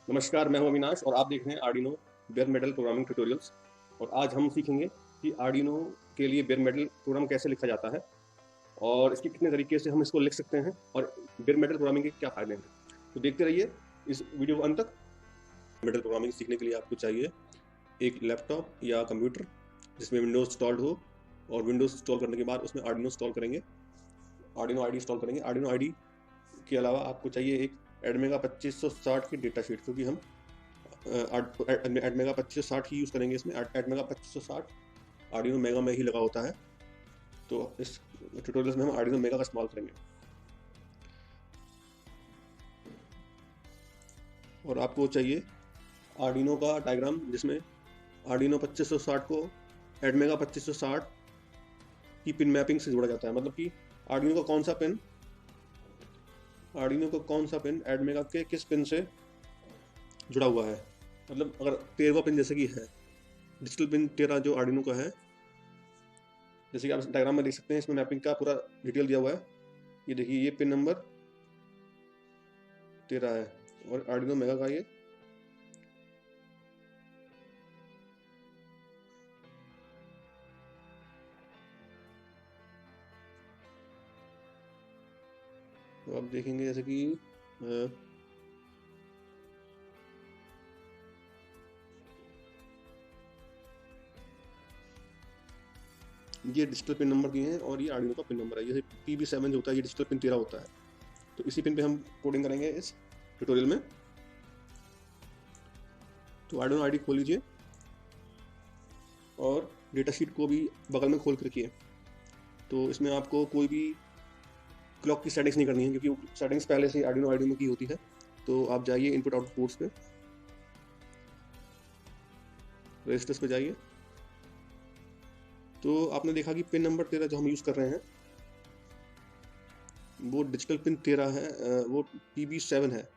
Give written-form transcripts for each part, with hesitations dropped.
नमस्कार, मैं हूं अविनाश और आप देख रहे हैं Arduino bear metal programming tutorials. और आज हम सीखेंगे कि आर्डिनो के लिए बेयर मेटल प्रोग्राम कैसे लिखा जाता है और इसके कितने तरीके से हम इसको लिख सकते हैं और बेयर मेटल प्रोग्रामिंग के क्या फायदे हैं। तो देखते रहिए इस वीडियो को अंत तक। मेटल प्रोग्रामिंग सीखने के लिए आपको चाहिए एक लैपटॉप या कंप्यूटर जिसमें विंडोज इंस्टॉल्ड हो, और विंडोज इंस्टॉल करने के बाद उसमें आर्डिनो इंस्टॉल करेंगे, आर्डिनो आईडी इंस्टॉल करेंगे। आर्डिनो आईडी के अलावा आपको चाहिए एक एडमेगा 2560 की डेटा शीट, क्योंकि हम एडमेगा 2560 ही यूज़ करेंगे। इसमें एडमेगा 2560 आर्डिनो मेगा में ही लगा होता है, तो इस ट्यूटोरियल में हम आर्डिनो मेगा का इस्तेमाल करेंगे। और आपको चाहिए आर्डिनो का डायग्राम, जिसमें आर्डिनो 2560 को एडमेगा 2560 की पिन मैपिंग से जोड़ा जाता है। मतलब कि आर्डिनो का कौन सा पिन एडमेगा के किस पिन से जुड़ा हुआ है। मतलब अगर 13वां पिन जैसे कि है, डिजिटल पिन 13 जो आर्डिनो का है, जैसे कि आप डायग्राम में देख सकते हैं, इसमें मैपिंग का पूरा डिटेल दिया हुआ है। ये देखिए, ये पिन नंबर 13 है और आर्डिनो मेगा का ये तो आप देखेंगे जैसे कि ये डिजिटल पिन नंबर दिए हैं और ये आर्डिनो का पिन नंबर है। जैसे PB7 जो होता है, ये डिजिटल पिन 13 होता है। तो इसी पिन पे हम कोडिंग करेंगे इस ट्यूटोरियल में। तो आर्डिनो आईडी खोल लीजिए और डेटा शीट को भी बगल में खोल कर रखिए। तो इसमें आपको कोई भी क्लॉक की सेटिंग्स नहीं करनी है, क्योंकि सेटिंग्स पहले से आर्डिनो आईडी में की होती है। तो आप जाइए इनपुट आउटपुट पोर्ट्स पे, रजिस्टर्स पे जाइए। तो आपने देखा कि पिन नंबर 13 जो हम यूज़ कर रहे हैं वो डिजिटल पिन 13 है, वो PB7 है।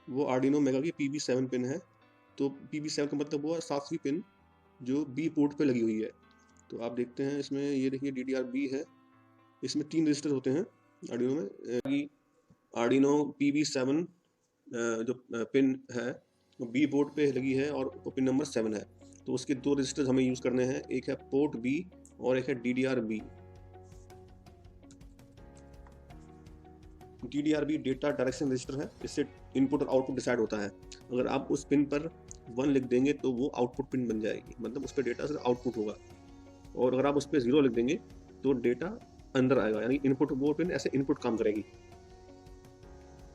वो आर्डिनो मेगा की PB7 पिन है। तो PB7 का मतलब वो 7वीं पिन जो B पोर्ट पे लगी हुई है। तो आप देखते हैं इसमें, ये देखिए DDR-B है। इसमें 3 रजिस्टर होते हैं आर्डिनो में। आर्डिनो PB7 जो पिन है वो B पोर्ट पे लगी है और वो पिन नंबर 7 है। तो उसके 2 रजिस्टर्स हमें यूज़ करने हैं, एक है पोर्ट B और एक है DDR-B। DDR-B data direction register है, इससे इनपुट और आउटपुट डिसाइड होता है। अगर आप उस पिन पर 1 लिख देंगे तो वो आउटपुट पिन बन जाएगी, मतलब उस पर डेटा सिर्फ आउटपुट होगा। और अगर आप उस पर 0 लिख देंगे तो डेटा अंदर आएगा, यानी इनपुट, वो पिन ऐसे इनपुट काम करेगी।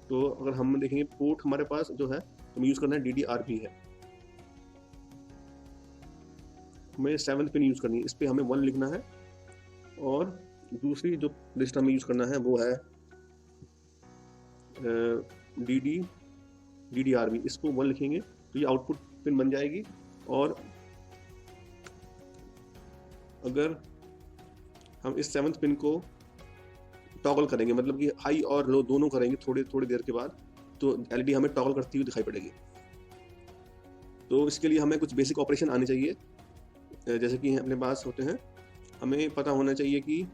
तो अगर हम देखेंगे पोर्ट हमारे पास जो है, हम यूज़ करना है DDR-B है। हमें 7th पिन यूज़ करनी है, इस पर हमें 1 लिखना है। और दूसरी जो रजिस्टर हमें यूज़ करना है वो है DDR-B। इसको 1 लिखेंगे तो ये आउटपुट पिन बन जाएगी। और अगर हम इस 7th पिन को टॉगल करेंगे, मतलब कि हाई और लो दोनों करेंगे थोड़ी देर के बाद, तो LED हमें टॉगल करती हुई दिखाई पड़ेगी। तो इसके लिए हमें कुछ बेसिक ऑपरेशन आने चाहिए, जैसे कि अपने पास होते हैं। हमें पता होना चाहिए कि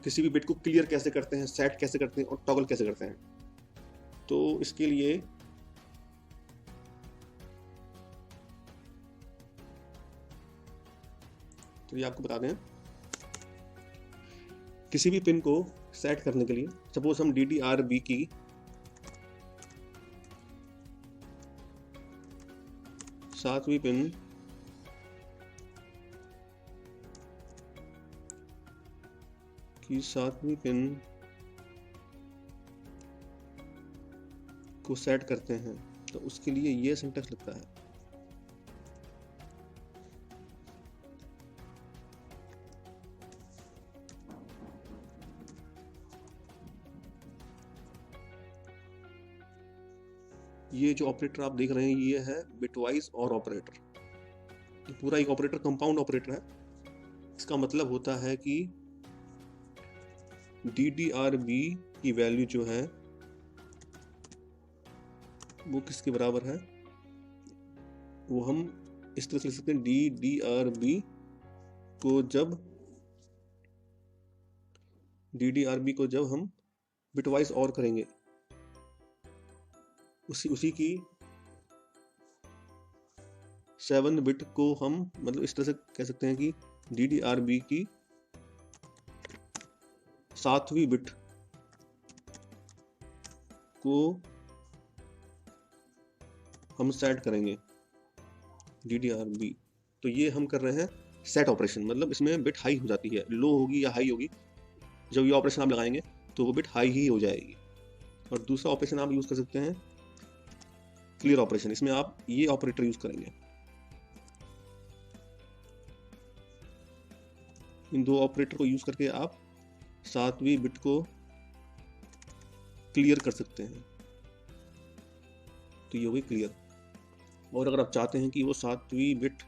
किसी भी बिट को क्लियर कैसे करते हैं, सेट कैसे करते हैं और टॉगल कैसे करते हैं। तो इसके लिए तो ये आपको बता दें, किसी भी पिन को सेट करने के लिए सपोज हम DDR-B की सातवीं पिन को सेट करते हैं, तो उसके लिए ये सिंटैक्स लगता है। ये जो ऑपरेटर आप देख रहे हैं ये है बिटवाइज और ऑपरेटर। ये पूरा एक ऑपरेटर कंपाउंड ऑपरेटर है। इसका मतलब होता है कि DDR-B की वैल्यू जो है वो किसके बराबर है, वो हम इस तरह से लिख सकते हैं। DDR-B को जब हम बिटवाइज और करेंगे उसी की 7 बिट को हम मतलब इस तरह से कह सकते हैं कि DDRB की 7वीं बिट को हम सेट करेंगे DDRB। तो ये हम कर रहे हैं सेट ऑपरेशन, मतलब इसमें बिट हाई हो जाती है, लो होगी या हाई होगी, जब ये ऑपरेशन आप लगाएंगे तो वो बिट हाई ही हो जाएगी। और दूसरा ऑपरेशन आप यूज कर सकते हैं क्लियर ऑपरेशन, इसमें आप ये ऑपरेटर यूज करेंगे। इन दो ऑपरेटर को यूज करके आप 7वीं बिट को क्लियर कर सकते हैं, तो ये हो गई क्लियर। और अगर आप चाहते हैं कि वो 7वीं बिट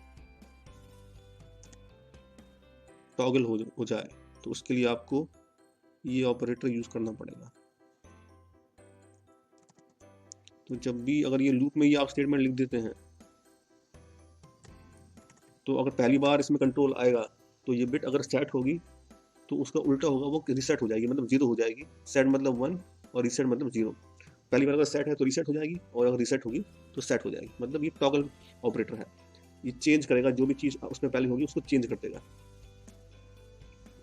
टॉगल हो जाए तो उसके लिए आपको ये ऑपरेटर यूज करना पड़ेगा। तो जब भी अगर ये लूप में ये आप स्टेटमेंट लिख देते हैं तो अगर पहली बार इसमें कंट्रोल आएगा तो ये बिट अगर सेट होगी तो उसका उल्टा होगा, वो रिसेट हो जाएगी, मतलब 0 हो जाएगी। सेट मतलब 1 और रीसेट मतलब 0। पहली बार अगर सेट है तो रीसेट हो जाएगी और अगर रीसेट होगी तो सेट हो जाएगी, मतलब ये टॉगल ऑपरेटर है, ये चेंज करेगा, जो भी चीज़ उसमें पहले होगी उसको चेंज कर देगा।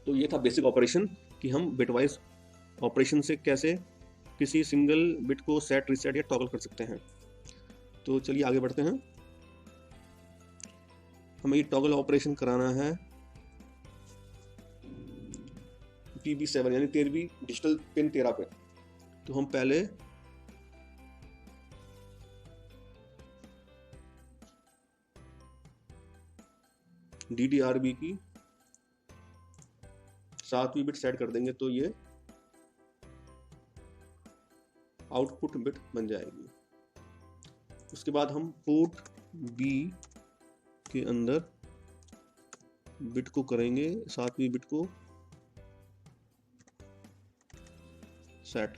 तो ये था बेसिक ऑपरेशन कि हम बिटवाइज ऑपरेशन से कैसे किसी सिंगल बिट को सेट, रीसेट या टॉगल कर सकते हैं। तो चलिए आगे बढ़ते हैं। हमें ये टॉगल ऑपरेशन कराना है PB7 यानी 13वीं डिजिटल पिन 13 पे। तो हम पहले DDRB की 7वीं बिट सेट कर देंगे, तो ये आउटपुट बिट बन जाएगी। उसके बाद हम पोर्ट B के अंदर बिट को करेंगे 7वीं बिट को सेट,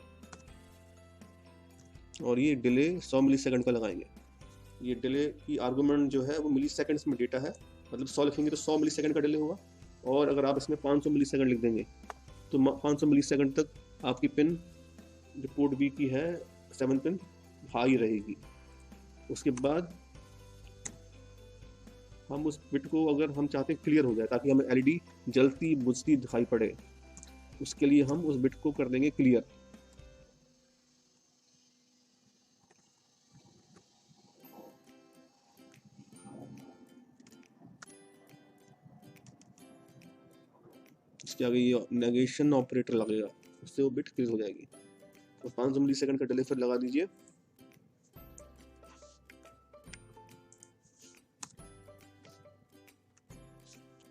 और ये डिले 100 मिलीसेकंड का लगाएंगे। ये डिले की आर्गुमेंट जो है वो मिलीसेकंड्स में डेटा है, मतलब 100 लिखेंगे तो 100 मिलीसेकंड का डिले होगा। और अगर आप इसमें 500 मिलीसेकंड लिख देंगे तो 500 मिलीसेकंड तक आपकी पिन जो पोर्ट B की है 7 पिन हाई रहेगी। उसके बाद हम उस बिट को अगर हम चाहते हैं क्लियर हो जाए ताकि हमें LED जलती बुझती दिखाई पड़े, उसके लिए हम उस बिट को कर देंगे क्लियर। इसके आगे ये नेगेशन ऑपरेटर लगेगा, उससे वो बिट क्लियर हो जाएगी। तो 500 मिलीसेकंड का डिले फिर लगा दीजिए।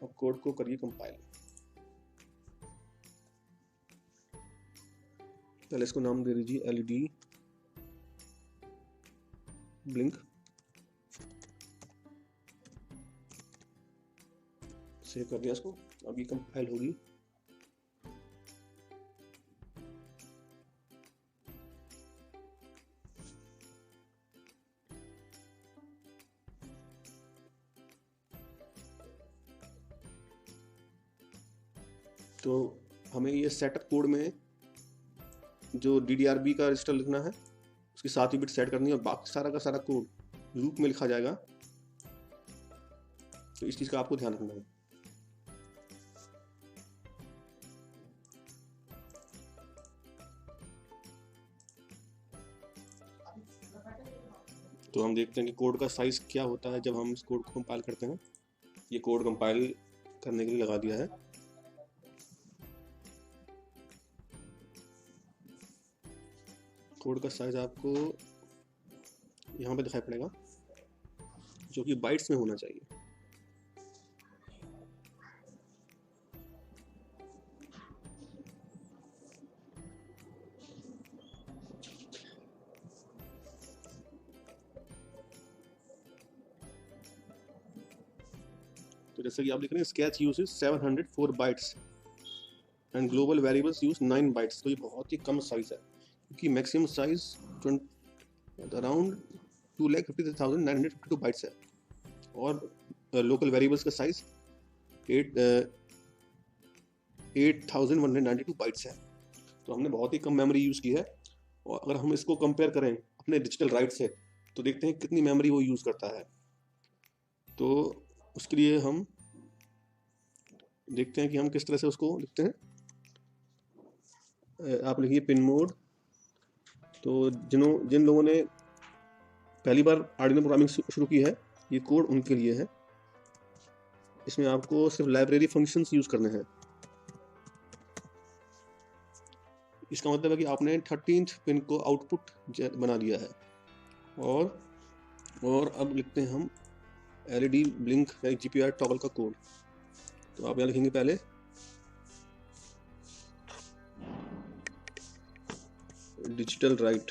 अब कोड को करिए कंपाइल। पहले इसको नाम दे दीजिए LED ब्लिंक। सेव कर दिया इसको। अब ये कंपाइल होगी। तो हमें ये सेटअप कोड में जो DDRB का रजिस्टर लिखना है उसकी 7वीं बिट सेट करनी है और बाकी सारा का सारा कोड लूप में लिखा जाएगा। तो इस चीज़ का आपको ध्यान रखना है। तो हम देखते हैं कि कोड का साइज क्या होता है जब हम इस कोड को कंपाइल करते हैं। ये कोड कंपाइल करने के लिए लगा दिया है। कोड का साइज आपको यहाँ पे दिखाई पड़ेगा, जो कि बाइट्स में होना चाहिए। तो जैसे कि आप देख रहे हैं sketch use 704 bytes and global variables use 9 bytes. तो ये बहुत ही कम साइज है क्योंकि मैक्सिमम साइज अराउंड 2,53,952 बाइट्स है और लोकल वेरिएबल्स का साइज 8,192 बाइट्स है। तो हमने बहुत ही कम मेमोरी यूज़ की है। और अगर हम इसको कंपेयर करें अपने डिजिटल राइट से, तो देखते हैं कितनी मेमोरी वो यूज़ करता है। तो उसके लिए हम देखते हैं कि हम किस तरह से उसको लिखते हैं। आप लिखिए पिन मोड। तो जिन लोगों ने पहली बार आर्डिनो प्रोग्रामिंग शुरू की है, ये कोड उनके लिए है। इसमें आपको सिर्फ लाइब्रेरी फंक्शंस यूज़ करने हैं। इसका मतलब है कि आपने 13th पिन को आउटपुट बना दिया है। और अब लिखते हैं हम LED ब्लिंक यानी GPIO टॉगल का कोड। तो आप यहाँ लिखेंगे पहले डिजिटल राइट,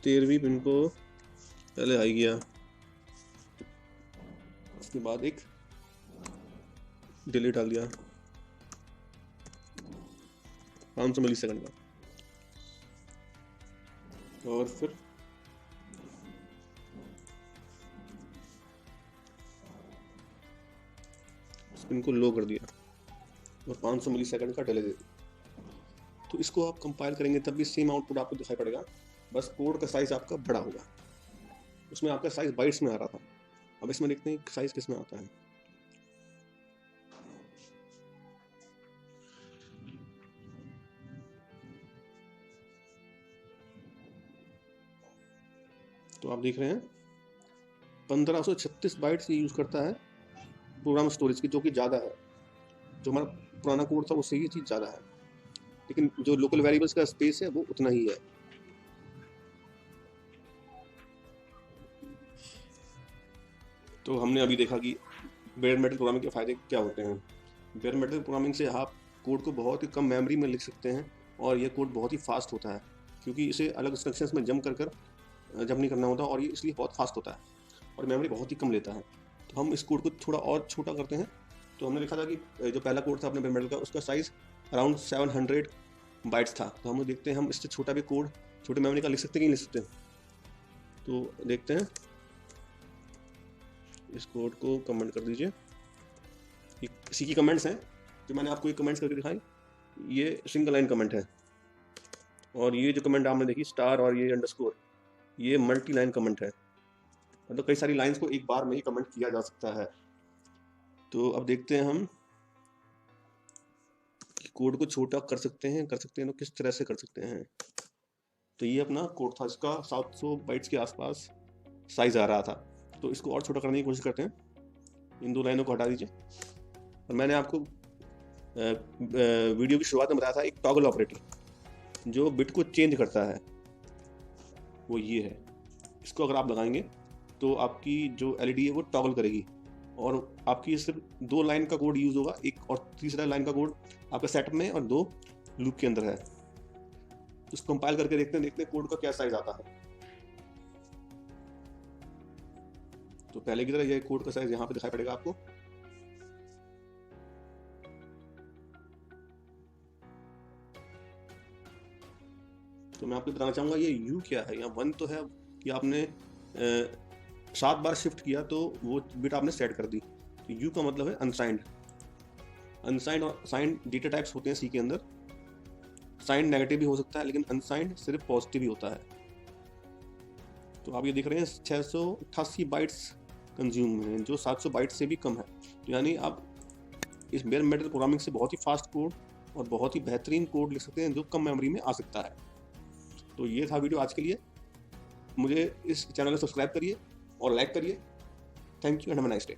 तेरहवीं पिन को पहले आई गया, उसके बाद एक डिले डाल दिया 500 मिली सेकंड का, और फिर पिन को लो कर दिया और 500 मिली सेकंड का डिले दे दिया। तो इसको आप कंपाइल करेंगे तब भी सेम आउटपुट आपको दिखाई पड़ेगा, बस कोड का साइज आपका बड़ा होगा। उसमें आपका साइज बाइट्स में आ रहा था, अब इसमें देखते हैं साइज किस में आता है। तो आप देख रहे हैं 1536 बाइट्स ये यूज करता है प्रोग्राम स्टोरेज की, जो कि ज़्यादा है। जो हमारा पुराना कोड था उससे ये चीज़ ज़्यादा है, लेकिन जो लोकल वेरिएबल्स का स्पेस है वो उतना ही है। तो हमने अभी देखा कि बेयर मेटल प्रोग्रामिंग के फ़ायदे क्या होते हैं। बेयर मेटल प्रोग्रामिंग से आप कोड को बहुत ही कम मेमोरी में लिख सकते हैं, और ये कोड बहुत ही फास्ट होता है, क्योंकि इसे अलग इंस्ट्रक्शंस में जंप कर जंप नहीं करना होता, और ये इसलिए बहुत फास्ट होता है और मेमोरी बहुत ही कम लेता है। तो हम इस कोड को थोड़ा और छोटा करते हैं। तो हमने लिखा था कि जो पहला कोड था अपने बेयर मेटल का, उसका साइज़ अराउंड 700 बाइट्स था। तो हम देखते हैं हम इससे छोटा भी कोड छोटे मेमोरी का लिख सकते हैं कि नहीं लिख सकते। तो देखते हैं, इस कोड को कमेंट कर दीजिए। इसी की कमेंट्स हैं जो मैंने आपको ये कमेंट्स करके दिखाई, ये सिंगल लाइन कमेंट है, और ये जो कमेंट आपने देखी स्टार और ये अंडरस्कोर, ये मल्टी लाइन कमेंट है, मतलब कई सारी लाइंस को एक बार में ही कमेंट किया जा सकता है। तो अब देखते हैं हम कि कोड को छोटा कर सकते हैं तो किस तरह से कर सकते हैं। तो ये अपना कोड था, इसका 700 बाइट्स के आसपास साइज आ रहा था। तो इसको और छोटा करने की कोशिश करते हैं। इन दो लाइनों को हटा दीजिए। और मैंने आपको वीडियो की शुरुआत में बताया था एक टॉगल ऑपरेटर जो बिट को चेंज करता है, वो ये है। इसको अगर आप लगाएंगे तो आपकी जो LED है वो टॉगल करेगी, और आपकी सिर्फ 2 लाइन का कोड यूज होगा, एक और तीसरा लाइन का कोड आपका सेटअप में और 2 लूप के अंदर है। तो इसको कंपाइल करके देखते हैं कोड का क्या साइज आता है। तो पहले की तरह ये कोड का साइज यहाँ पे दिखाई पड़ेगा आपको। तो मैं आपको बताना चाहूंगा ये U क्या है। यहाँ 1 तो है कि आपने 7 बार शिफ्ट किया तो वो बिट आपने सेट कर दी। तो U का मतलब है अनसाइंड। अनसाइंड और साइंड डेटा टाइप्स होते हैं C के अंदर। साइंड नेगेटिव भी हो सकता है, लेकिन अनसाइंड सिर्फ पॉजिटिव ही होता है। तो आप ये देख रहे हैं 688 बाइट्स कंज्यूम हैं, जो 700 बाइट्स से भी कम है। तो यानी आप इस बेयर मेटल प्रोग्रामिंग से बहुत ही फास्ट कोड और बहुत ही बेहतरीन कोड लिख सकते हैं, जो कम मेमोरी में आ सकता है। तो ये था वीडियो आज के लिए। मुझे इस चैनल को सब्सक्राइब करिए और लाइक करिए। Thank you and have a nice day.